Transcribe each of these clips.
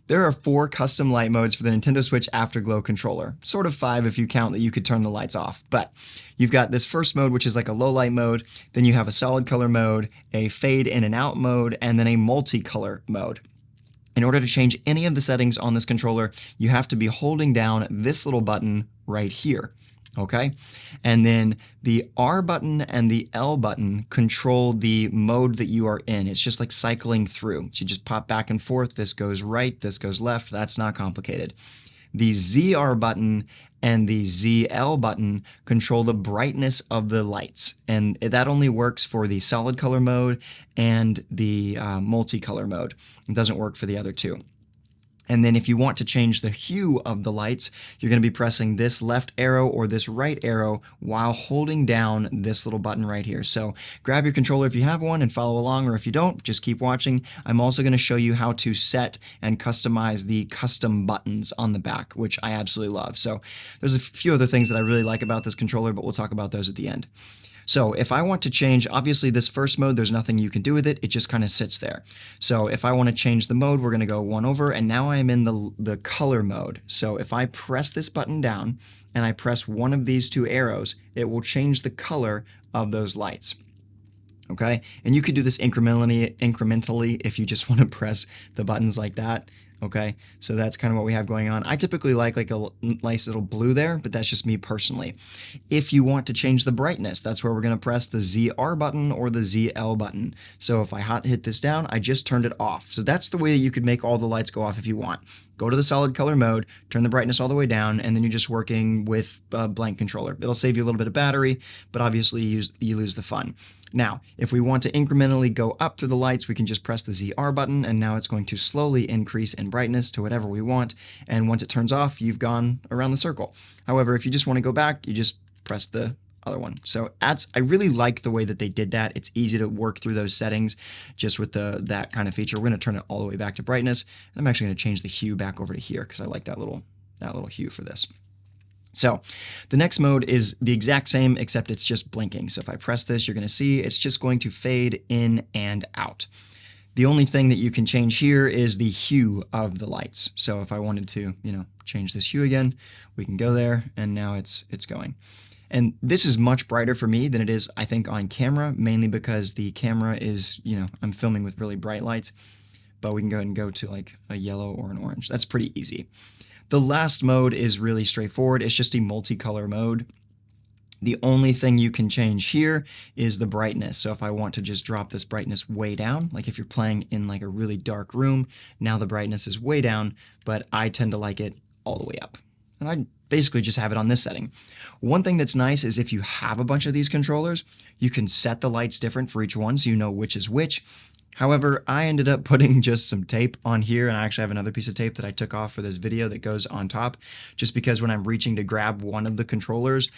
There are 4 custom light modes for the Nintendo Switch AfterGlow controller. Sort of 5 if you count that you could turn the lights off. But you've got this first mode, which is like a low light mode. Then you have a solid color mode, a fade in and out mode, and then a multicolor mode. In order to change any of the settings on this controller, you have to be holding down this little button right here. Okay, and then the R button and the L button control the mode that you are in. It's just like cycling through. So you just pop back and forth. This goes right, this goes left. That's not complicated. The ZR button and the ZL button control the brightness of the lights. And that only works for the solid color mode and the multicolor mode. It doesn't work for the other two. And then if you want to change the hue of the lights, you're going to be pressing this left arrow or this right arrow while holding down this little button right here. So grab your controller if you have one and follow along, or if you don't, just keep watching. I'm also going to show you how to set and customize the custom buttons on the back, which I absolutely love. So there's a few other things that I really like about this controller, but we'll talk about those at the end. So if I want to change, obviously this first mode, there's nothing you can do with it. It just kind of sits there. So if I want to change the mode, we're going to go one over, and now I am in the color mode. So if I press this button down and I press one of these 2 arrows, it will change the color of those lights. Okay, and you could do this incrementally if you just want to press the buttons like that. Okay, so that's kind of what we have going on. I typically like a nice little blue there, but that's just me personally. If you want to change the brightness, that's where we're going to press the ZR button or the ZL button. So if I hit this down, I just turned it off. So that's the way that you could make all the lights go off if you want. Go to the solid color mode, turn the brightness all the way down, and then you're just working with a blank controller. It'll save you a little bit of battery, but obviously you lose the fun. Now, if we want to incrementally go up through the lights, we can just press the ZR button, and now it's going to slowly increase in brightness to whatever we want. And once it turns off, you've gone around the circle. However, if you just want to go back, you just press the other one. So I really like the way that they did that. It's easy to work through those settings just with that kind of feature. We're going to turn it all the way back to brightness. I'm actually going to change the hue back over to here because I like that little hue for this. So the next mode is the exact same, except it's just blinking. So if I press this, you're going to see it's just going to fade in and out. The only thing that you can change here is the hue of the lights. So if I wanted to, change this hue again, we can go there, and now it's going. And this is much brighter for me than it is, I think, on camera, mainly because the camera is, I'm filming with really bright lights, but we can go ahead and go to like a yellow or an orange. That's pretty easy. The last mode is really straightforward. It's just a multicolor mode. The only thing you can change here is the brightness. So if I want to just drop this brightness way down, like if you're playing in like a really dark room, now the brightness is way down, but I tend to like it all the way up. And I basically just have it on this setting. One thing that's nice is if you have a bunch of these controllers, you can set the lights different for each one so you know which is which. However, I ended up putting just some tape on here, and I actually have another piece of tape that I took off for this video that goes on top, just because when I'm reaching to grab one of the controllers,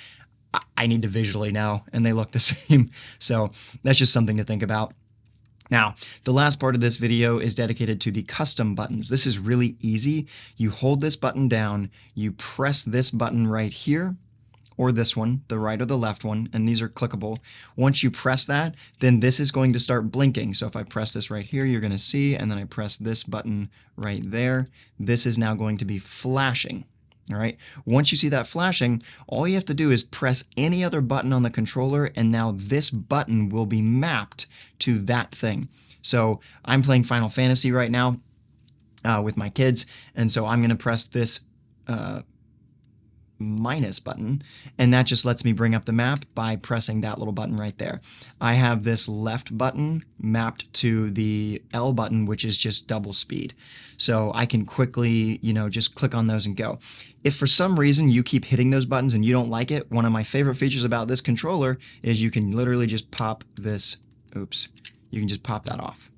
I need to visually know, and they look the same. So that's just something to think about. Now, the last part of this video is dedicated to the custom buttons. This is really easy. You hold this button down, you press this button right here, or this one, the right or the left one, and these are clickable. Once you press that, then this is going to start blinking. So if I press this right here, you're going to see, and then I press this button right there, this is now going to be flashing. All right. Once you see that flashing, all you have to do is press any other button on the controller, and now this button will be mapped to that thing. So I'm playing Final Fantasy right now with my kids, and so I'm going to press this minus button, and that just lets me bring up the map by pressing that little button right there. I have this left button mapped to the L button, which is just double speed. So I can quickly, just click on those and go. If for some reason you keep hitting those buttons and you don't like it, one of my favorite features about this controller is you can literally just pop this, you can just pop that off.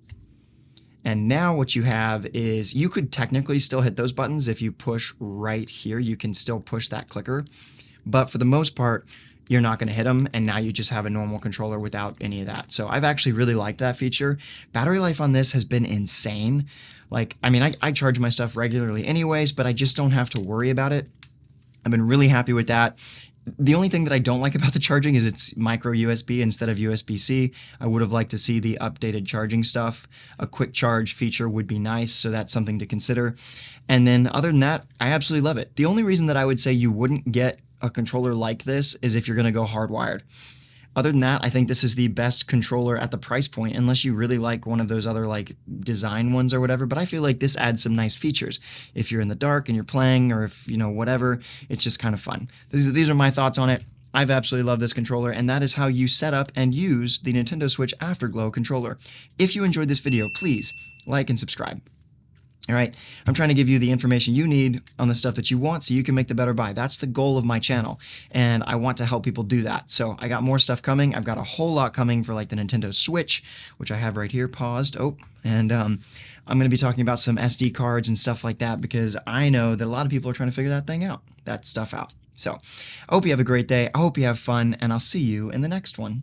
And now what you have is you could technically still hit those buttons. If you push right here, you can still push that clicker. But for the most part, you're not going to hit them. And now you just have a normal controller without any of that. So I've actually really liked that feature. Battery life on this has been insane. I charge my stuff regularly anyways, but I just don't have to worry about it. I've been really happy with that. The only thing that I don't like about the charging is it's micro USB instead of USB-C. I would have liked to see the updated charging stuff. A quick charge feature would be nice, so that's something to consider. And then other than that, I absolutely love it. The only reason that I would say you wouldn't get a controller like this is if you're going to go hardwired. Other than that, I think this is the best controller at the price point, unless you really like one of those other like design ones or whatever. But I feel like this adds some nice features. If you're in the dark and you're playing, or if, you know, whatever, it's just kind of fun. These are my thoughts on it. I've absolutely loved this controller, and that is how you set up and use the Nintendo Switch AfterGlow controller. If you enjoyed this video, please like and subscribe. All right, I'm trying to give you the information you need on the stuff that you want so you can make the better buy. That's the goal of my channel, and I want to help people do that. So I got more stuff coming. I've got a whole lot coming for like the Nintendo Switch, which I have right here paused. Oh, and I'm going to be talking about some SD cards and stuff like that, because I know that a lot of people are trying to figure that stuff out. So I hope you have a great day. I hope you have fun, and I'll see you in the next one.